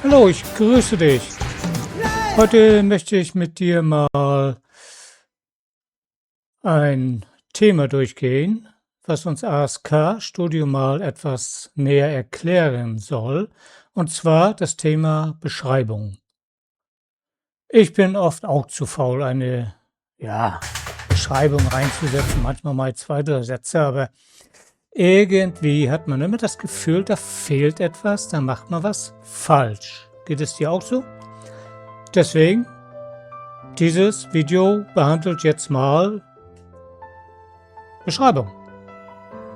Hallo, ich grüße dich. Heute möchte ich mit dir mal ein Thema durchgehen, was uns ASK Studio mal etwas näher erklären soll, und zwar das Thema Beschreibung. Ich bin oft auch zu faul, eine Beschreibung reinzusetzen, manchmal mal 2, 3 Sätze, aber irgendwie hat man immer das Gefühl, da fehlt etwas, da macht man was falsch. Geht es dir auch so? Deswegen, dieses Video behandelt jetzt mal Beschreibung.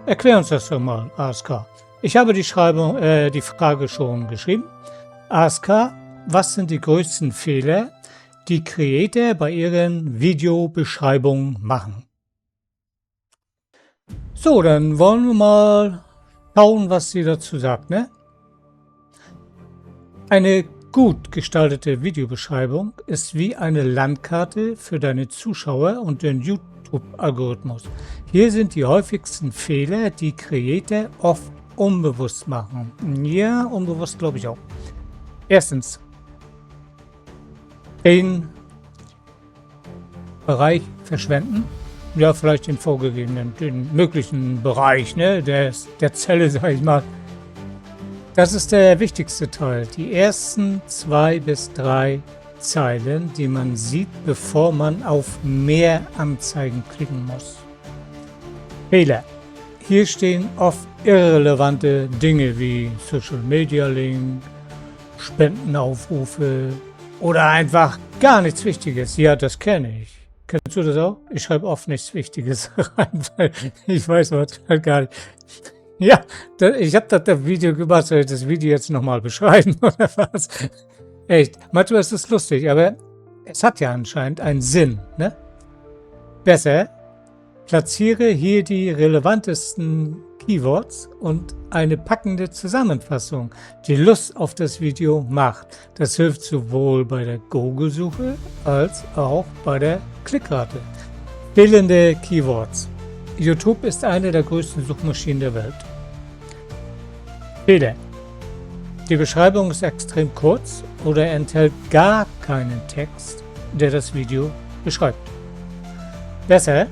Erklär uns das doch mal, ASK. Ich habe die Frage schon geschrieben. ASK, was sind die größten Fehler, die Creator bei ihren Videobeschreibungen machen? So, dann wollen wir mal schauen, was sie dazu sagt, ne? Eine gut gestaltete Videobeschreibung ist wie eine Landkarte für deine Zuschauer und den YouTube-Algorithmus. Hier sind die häufigsten Fehler, die Creator oft unbewusst machen. Ja, unbewusst glaube ich auch. Erstens, den Bereich verschwenden. Ja, vielleicht den vorgegebenen, den möglichen Bereich, ne, der Zelle, sage ich mal. Das ist der wichtigste Teil. Die ersten 2 bis 3 Zeilen, die man sieht, bevor man auf mehr Anzeigen klicken muss. Fehler. Hier stehen oft irrelevante Dinge wie Social Media Link, Spendenaufrufe oder einfach gar nichts Wichtiges. Ja, das kenne ich. Kennst du das auch? Ich schreibe oft nichts Wichtiges rein, weil ich weiß halt gar nicht. Ja, ich habe das Video gemacht, soll ich das Video jetzt nochmal beschreiben oder was? Echt, manchmal ist es lustig, aber es hat ja anscheinend einen Sinn, ne? Besser, platziere hier die relevantesten Keywords und eine packende Zusammenfassung, die Lust auf das Video macht. Das hilft sowohl bei der Google-Suche als auch bei der Klickrate. Fehlende Keywords. YouTube ist eine der größten Suchmaschinen der Welt. Fehler. Die Beschreibung ist extrem kurz oder enthält gar keinen Text, der das Video beschreibt. Besser,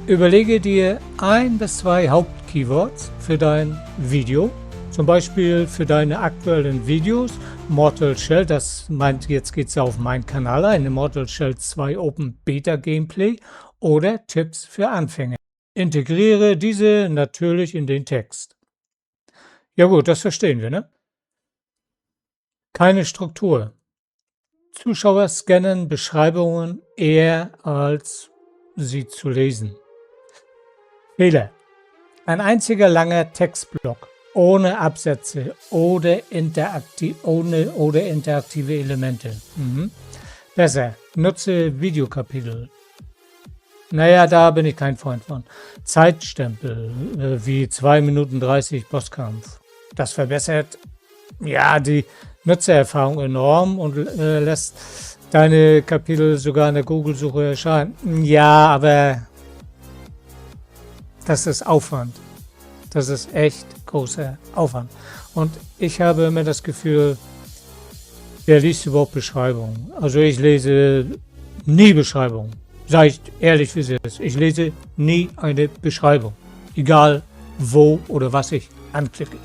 überlege dir 1 bis 2 Hauptkeywords für dein Video, zum Beispiel für deine aktuellen Videos. Mortal Shell, das meint, jetzt geht es ja auf meinen Kanal ein, Mortal Shell 2 Open Beta Gameplay oder Tipps für Anfänger. Integriere diese natürlich in den Text. Ja gut, das verstehen wir, ne? Keine Struktur. Zuschauer scannen Beschreibungen eher als sie zu lesen. Fehler. Ein einziger langer Textblock ohne Absätze oder interaktive Elemente. Besser, nutze Videokapitel. Naja, da bin ich kein Freund von. Zeitstempel, wie 2 Minuten 30 Bosskampf. Das verbessert ja die Nutzererfahrung enorm und lässt deine Kapitel sogar in der Google-Suche erscheinen. Ja, aber das ist Aufwand. Das ist echt großer Aufwand. Und ich habe immer das Gefühl, wer liest überhaupt Beschreibungen? Also ich lese nie Beschreibungen. Sag ich ehrlich, wie es ist. Ich lese nie eine Beschreibung. Egal wo oder was ich anklicke.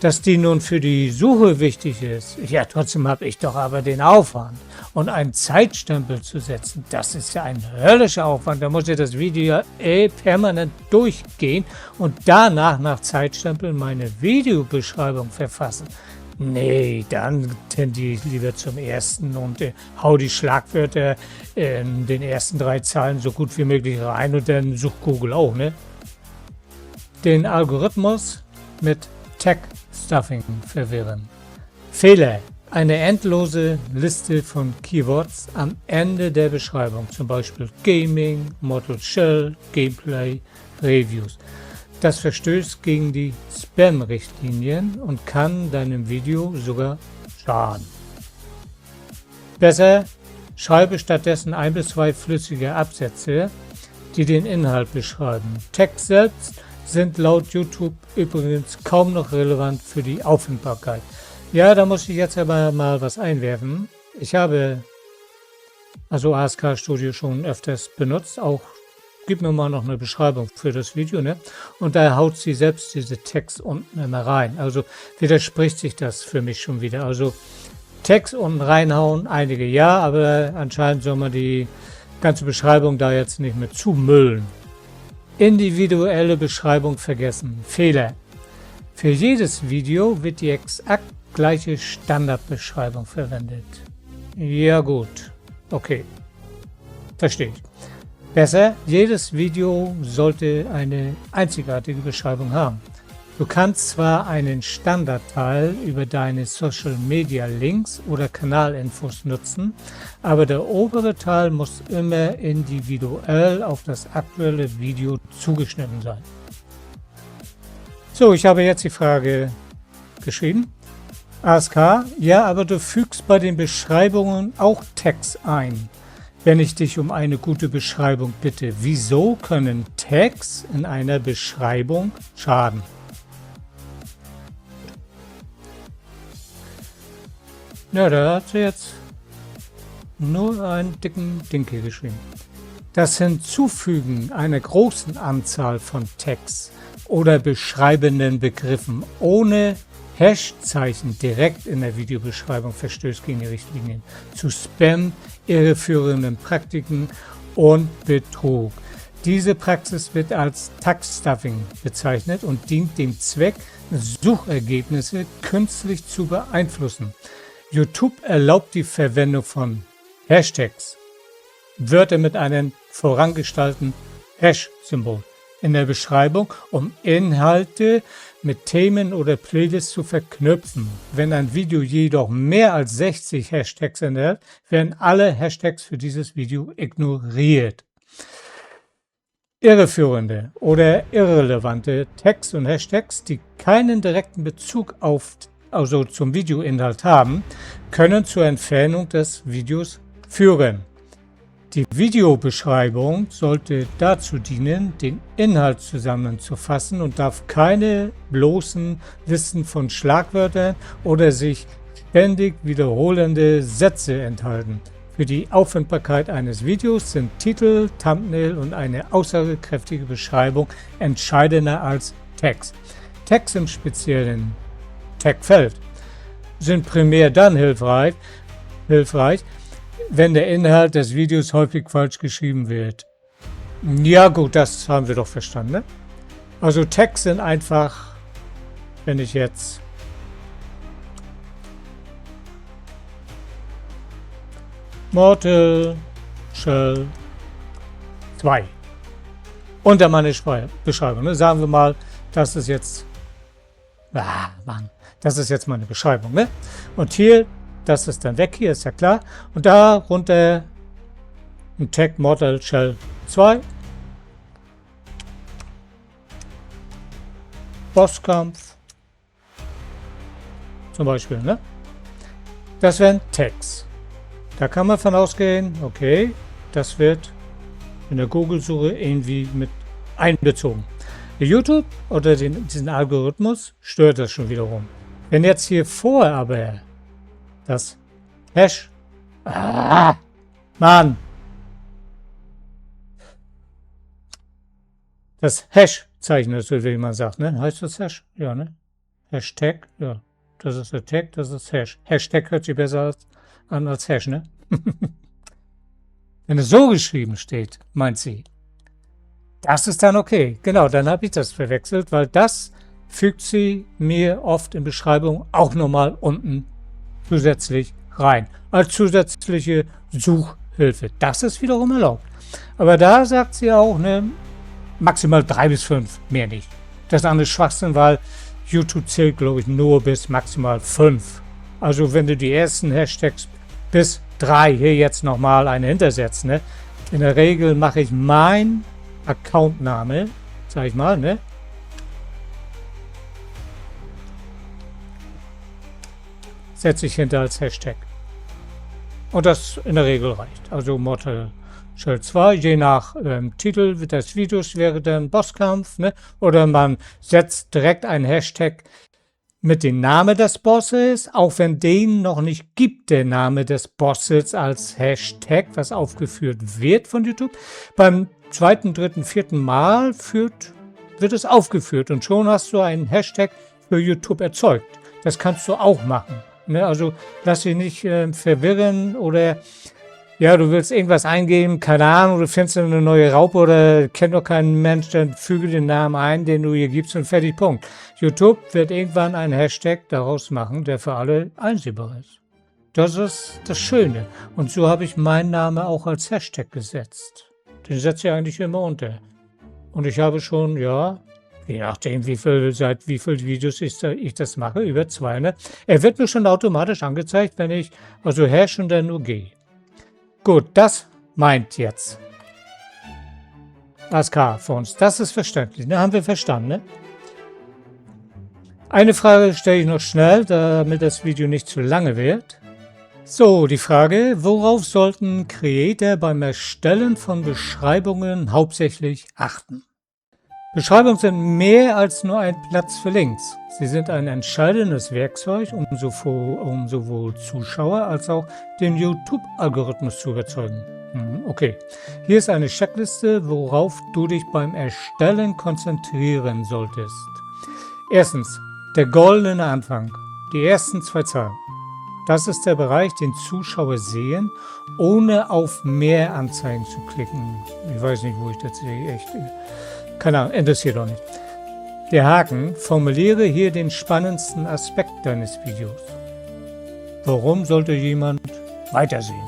Dass die nun für die Suche wichtig ist, ja, trotzdem habe ich doch aber den Aufwand. Und einen Zeitstempel zu setzen, das ist ja ein höllischer Aufwand. Da muss ich das Video permanent durchgehen und danach nach Zeitstempel meine Videobeschreibung verfassen. Nee, dann tendiere ich lieber zum ersten und hau die Schlagwörter in den ersten 3 Zeilen so gut wie möglich rein und dann sucht Google auch, ne? Den Algorithmus mit Tag-Stuffing verwirren. Fehler. Eine endlose Liste von Keywords am Ende der Beschreibung, zum Beispiel Gaming, Mortal Shell, Gameplay, Reviews. Das verstößt gegen die Spam-Richtlinien und kann deinem Video sogar schaden. Besser, schreibe stattdessen 1 bis 2 flüssige Absätze, die den Inhalt beschreiben. Text selbst sind laut YouTube übrigens kaum noch relevant für die Auffindbarkeit. Ja, da muss ich jetzt aber mal was einwerfen. Ich habe also ASK Studio schon öfters benutzt, auch gib mir mal noch eine Beschreibung für das Video, ne? Und da haut sie selbst diese Text unten immer rein. Also widerspricht sich das für mich schon wieder. Also Text unten reinhauen, einige ja, aber anscheinend soll man die ganze Beschreibung da jetzt nicht mehr zumüllen. Individuelle Beschreibung vergessen. Fehler. Für jedes Video wird die exakt gleiche Standardbeschreibung verwendet. Ja gut, okay, verstehe ich. Besser, jedes Video sollte eine einzigartige Beschreibung haben. Du kannst zwar einen Standardteil über deine Social Media Links oder Kanalinfos nutzen, aber der obere Teil muss immer individuell auf das aktuelle Video zugeschnitten sein. So, ich habe jetzt die Frage geschrieben. ASK, ja, aber du fügst bei den Beschreibungen auch Tags ein. Wenn ich dich um eine gute Beschreibung bitte, wieso können Tags in einer Beschreibung schaden? Ja, da hat sie jetzt nur einen dicken Dinkel geschrieben. Das Hinzufügen einer großen Anzahl von Tags oder beschreibenden Begriffen ohne Hashzeichen direkt in der Videobeschreibung verstößt gegen die Richtlinien zu Spam, irreführenden Praktiken und Betrug. Diese Praxis wird als Tag-Stuffing bezeichnet und dient dem Zweck, Suchergebnisse künstlich zu beeinflussen. YouTube erlaubt die Verwendung von Hashtags, Wörter mit einem vorangestellten Hash-Symbol in der Beschreibung, um Inhalte mit Themen oder Playlists zu verknüpfen. Wenn ein Video jedoch mehr als 60 Hashtags enthält, werden alle Hashtags für dieses Video ignoriert. Irreführende oder irrelevante Tags und Hashtags, die keinen direkten Bezug zum Videoinhalt haben, können zur Entfernung des Videos führen. Die Videobeschreibung sollte dazu dienen, den Inhalt zusammenzufassen und darf keine bloßen Listen von Schlagwörtern oder sich ständig wiederholende Sätze enthalten. Für die Auffindbarkeit eines Videos sind Titel, Thumbnail und eine aussagekräftige Beschreibung entscheidender als Tags. Tags im speziellen Tagfeld sind primär dann hilfreich, wenn der Inhalt des Videos häufig falsch geschrieben wird. Ja gut, das haben wir doch verstanden, ne? Also Tags sind einfach, wenn ich jetzt Mortal Shell 2 unter meine Beschreibung, ne? Sagen wir mal, das ist jetzt das ist jetzt meine Beschreibung, ne? Und hier, das ist dann weg, hier ist ja klar. Und da runter ein Tag Mortal Shell 2. Bosskampf. Zum Beispiel, ne? Das wären Tags. Da kann man von ausgehen, okay, das wird in der Google-Suche irgendwie mit einbezogen. YouTube oder diesen Algorithmus stört das schon wiederum. Wenn jetzt hier vorher aber das Hash... Mann! Das Hash-Zeichen ist, wie man sagt, ne? Heißt das Hash? Ja, ne? Hashtag, ja. Das ist der Tag, das ist Hash. Hashtag hört sich besser an als Hash, ne? Wenn es so geschrieben steht, meint sie. Das ist dann okay. Genau, dann habe ich das verwechselt, weil das fügt sie mir oft in Beschreibung auch nochmal unten zusätzlich rein. Als zusätzliche Suchhilfe. Das ist wiederum erlaubt. Aber da sagt sie auch, ne, maximal 3 bis 5, mehr nicht. Das ist andere Schwachsinn, weil YouTube zählt, glaube ich, nur bis maximal 5. Also wenn du die ersten Hashtags bis 3 hier jetzt nochmal eine hintersetzt, ne? In der Regel mache ich mein Accountname, sag ich mal, ne? Setze ich hinter als Hashtag. Und das in der Regel reicht. Also Mortal Shell 2, je nach Titel des Videos wäre dann Bosskampf, ne? Oder man setzt direkt einen Hashtag mit dem Namen des Bosses, auch wenn den noch nicht gibt, der Name des Bosses als Hashtag, was aufgeführt wird von YouTube. Beim zweiten, dritten, vierten Mal wird es aufgeführt und schon hast du einen Hashtag für YouTube erzeugt. Das kannst du auch machen. Ne? Also lass dich nicht verwirren oder ja, du willst irgendwas eingeben, keine Ahnung, du findest eine neue Raupe oder kennt doch keinen Mensch, dann füge den Namen ein, den du hier gibst und fertig, Punkt. YouTube wird irgendwann einen Hashtag daraus machen, der für alle einsehbar ist. Das ist das Schöne. Und so habe ich meinen Namen auch als Hashtag gesetzt. Den setze ich eigentlich immer unter. Und ich habe schon, ja, je nachdem, seit wie viel Videos ich das mache, über 200. Er wird mir schon automatisch angezeigt, wenn ich also Hash und dann nur gehe. Gut, das meint jetzt ASK für uns. Das ist verständlich, ne? Haben wir verstanden, ne? Eine Frage stelle ich noch schnell, damit das Video nicht zu lange wird. So, die Frage, worauf sollten Creator beim Erstellen von Beschreibungen hauptsächlich achten? Beschreibungen sind mehr als nur ein Platz für Links. Sie sind ein entscheidendes Werkzeug, um sowohl Zuschauer als auch den YouTube-Algorithmus zu überzeugen. Okay, hier ist eine Checkliste, worauf du dich beim Erstellen konzentrieren solltest. Erstens, der goldene Anfang, die ersten 2 Zeilen. Das ist der Bereich, den Zuschauer sehen, ohne auf mehr Anzeigen zu klicken. Ich weiß nicht, wo ich das sehe, echt. Keine Ahnung, interessiert doch nicht. Der Haken, formuliere hier den spannendsten Aspekt deines Videos. Warum sollte jemand weitersehen?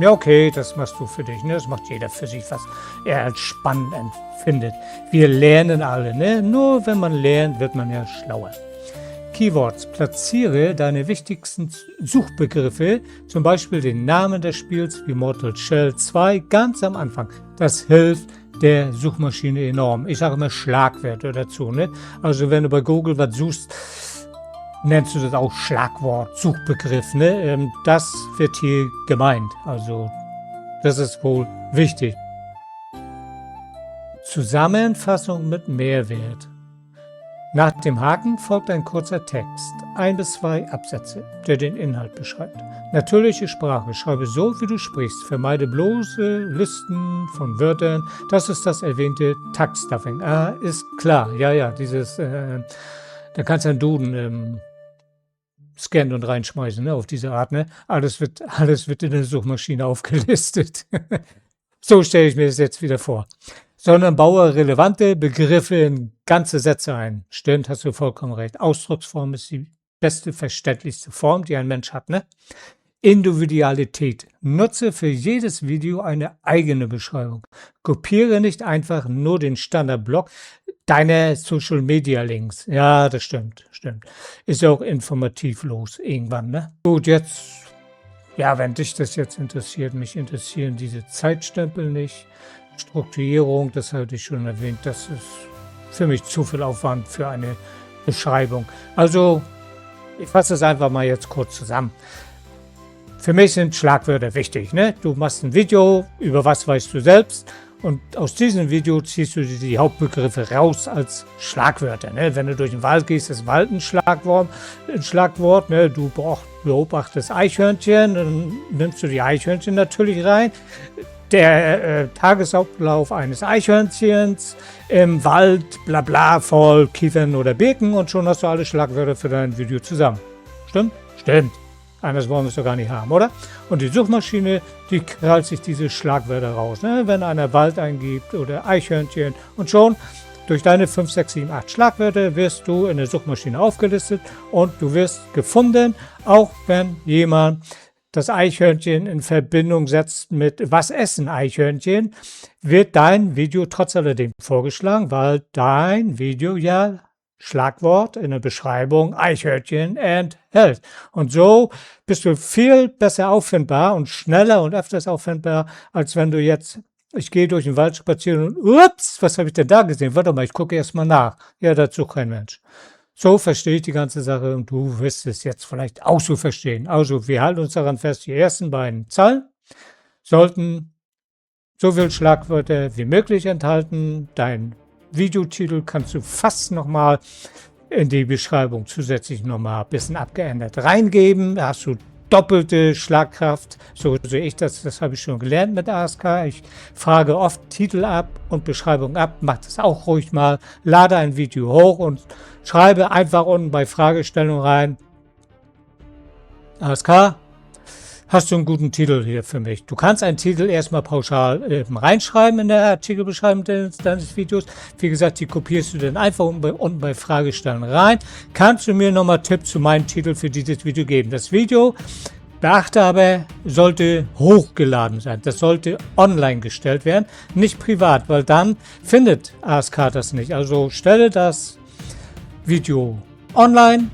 Ja, okay, das machst du für dich, ne? Das macht jeder für sich, was er als spannend empfindet. Wir lernen alle, ne? Nur wenn man lernt, wird man ja schlauer. Keywords. Platziere deine wichtigsten Suchbegriffe, zum Beispiel den Namen des Spiels wie Mortal Shell 2, ganz am Anfang. Das hilft der Suchmaschine enorm. Ich sage immer Schlagwörter dazu. Ne? Also wenn du bei Google was suchst, nennst du das auch Schlagwort, Suchbegriff. Ne? Das wird hier gemeint. Also das ist wohl wichtig. Zusammenfassung mit Mehrwert. Nach dem Haken folgt ein kurzer Text, 1 bis 2 Absätze, der den Inhalt beschreibt. Natürliche Sprache, schreibe so, wie du sprichst, vermeide bloße Listen von Wörtern, das ist das erwähnte Tag-Stuffing. Ist klar, ja, dieses, da kannst du einen Duden scannen und reinschmeißen, ne, auf diese Art, ne? Alles wird in der Suchmaschine aufgelistet. So stelle ich mir das jetzt wieder vor. Sondern baue relevante Begriffe in ganze Sätze ein. Stimmt, hast du vollkommen recht. Ausdrucksform ist die beste, verständlichste Form, die ein Mensch hat, ne? Individualität. Nutze für jedes Video eine eigene Beschreibung. Kopiere nicht einfach nur den Standardblock deiner Social-Media-Links. Ja, das stimmt. Ist ja auch informativlos irgendwann, ne? Gut, jetzt, ja, wenn dich das jetzt interessiert, mich interessieren diese Zeitstempel nicht. Strukturierung, das hatte ich schon erwähnt, das ist für mich zu viel Aufwand für eine Beschreibung. Also, ich fasse es einfach mal jetzt kurz zusammen. Für mich sind Schlagwörter wichtig, ne? Du machst ein Video, über was weißt du selbst und aus diesem Video ziehst du die Hauptbegriffe raus als Schlagwörter, ne? Wenn du durch den Wald gehst, ist Wald ein Schlagwort, ne? Du beobachtest Eichhörnchen, dann nimmst du die Eichhörnchen natürlich rein. Der Tagesablauf eines Eichhörnchens im Wald, bla bla, voll Kiefern oder Birken und schon hast du alle Schlagwörter für dein Video zusammen. Stimmt? Stimmt. Anders wollen wir es doch gar nicht haben, oder? Und die Suchmaschine, die krallt sich diese Schlagwörter raus, ne? Wenn einer Wald eingibt oder Eichhörnchen und schon durch deine 5, 6, 7, 8 Schlagwörter wirst du in der Suchmaschine aufgelistet und du wirst gefunden, auch wenn jemand das Eichhörnchen in Verbindung setzt mit was essen Eichhörnchen, wird dein Video trotz alledem vorgeschlagen, weil dein Video ja Schlagwort in der Beschreibung Eichhörnchen enthält. Und so bist du viel besser auffindbar und schneller und öfters auffindbar, als wenn du jetzt, ich gehe durch den Wald spazieren und ups, was habe ich denn da gesehen? Warte mal, ich gucke erst mal nach. Ja, dazu kein Mensch. So verstehe ich die ganze Sache und du wirst es jetzt vielleicht auch so verstehen. Also wir halten uns daran fest, die ersten beiden Zeilen sollten so viel Schlagwörter wie möglich enthalten. Dein Videotitel kannst du fast nochmal in die Beschreibung zusätzlich nochmal ein bisschen abgeändert reingeben. Da hast du doppelte Schlagkraft, so sehe ich das habe ich schon gelernt mit ASK. Ich frage oft Titel ab und Beschreibung ab, mach das auch ruhig mal, lade ein Video hoch und schreibe einfach unten bei Fragestellung rein, ASK, hast du einen guten Titel hier für mich? Du kannst einen Titel erstmal pauschal reinschreiben in der Artikelbeschreibung deines Videos. Wie gesagt, die kopierst du dann einfach unten bei Fragestellen rein. Kannst du mir nochmal Tipps zu meinem Titel für dieses Video geben? Das Video, beachte aber, sollte hochgeladen sein. Das sollte online gestellt werden, nicht privat, weil dann findet ASK das nicht. Also stelle das Video online,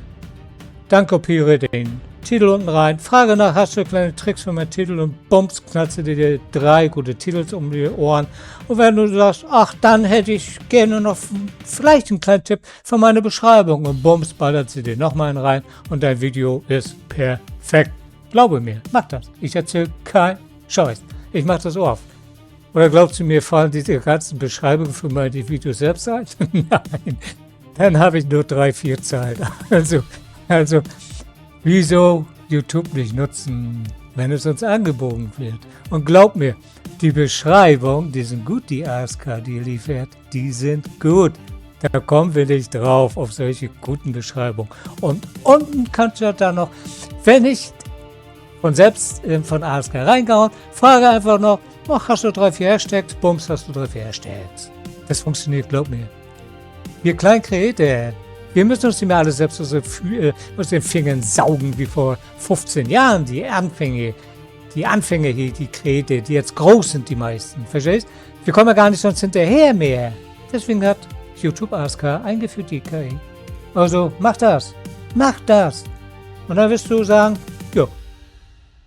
dann kopiere den Titel unten rein, frage nach, hast du kleine Tricks für meinen Titel und bums, knallst du dir 3 gute Titel um die Ohren. Und wenn du sagst, ach, dann hätte ich gerne noch vielleicht einen kleinen Tipp für meine Beschreibung und bums, ballert sie dir nochmal einen rein und dein Video ist perfekt. Glaube mir, mach das. Ich erzähle kein Scheiß. Ich mach das oft. Oder glaubst du mir, fallen diese ganzen Beschreibungen für meine Videos selbst ein? Nein, dann habe ich nur 3-4 Zeilen. Also, wieso YouTube nicht nutzen, wenn es uns angeboten wird? Und glaub mir, die Beschreibungen, die sind gut, die ASK, die liefert, die sind gut. Da kommen wir nicht drauf, auf solche guten Beschreibungen. Und unten kannst du dann noch, wenn nicht von selbst von ASK reingehauen, frage einfach noch, hast du 3-4 Hashtags, bums, hast du 3-4 Hashtags. Das funktioniert, glaub mir. Wir Kleinkreator, wir müssen uns nicht mehr alle selbst aus den Fingern saugen wie vor 15 Jahren. Die Anfänge hier, die Kreator, die jetzt groß sind, die meisten. Verstehst? Wir kommen ja gar nicht sonst hinterher mehr. Deswegen hat YouTube ASK eingeführt die KI. Also mach das. Mach das. Und dann wirst du sagen, ja,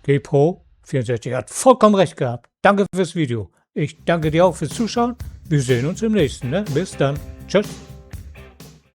GPro64 hat vollkommen recht gehabt. Danke fürs Video. Ich danke dir auch fürs Zuschauen. Wir sehen uns im nächsten. Ne? Bis dann. Tschüss.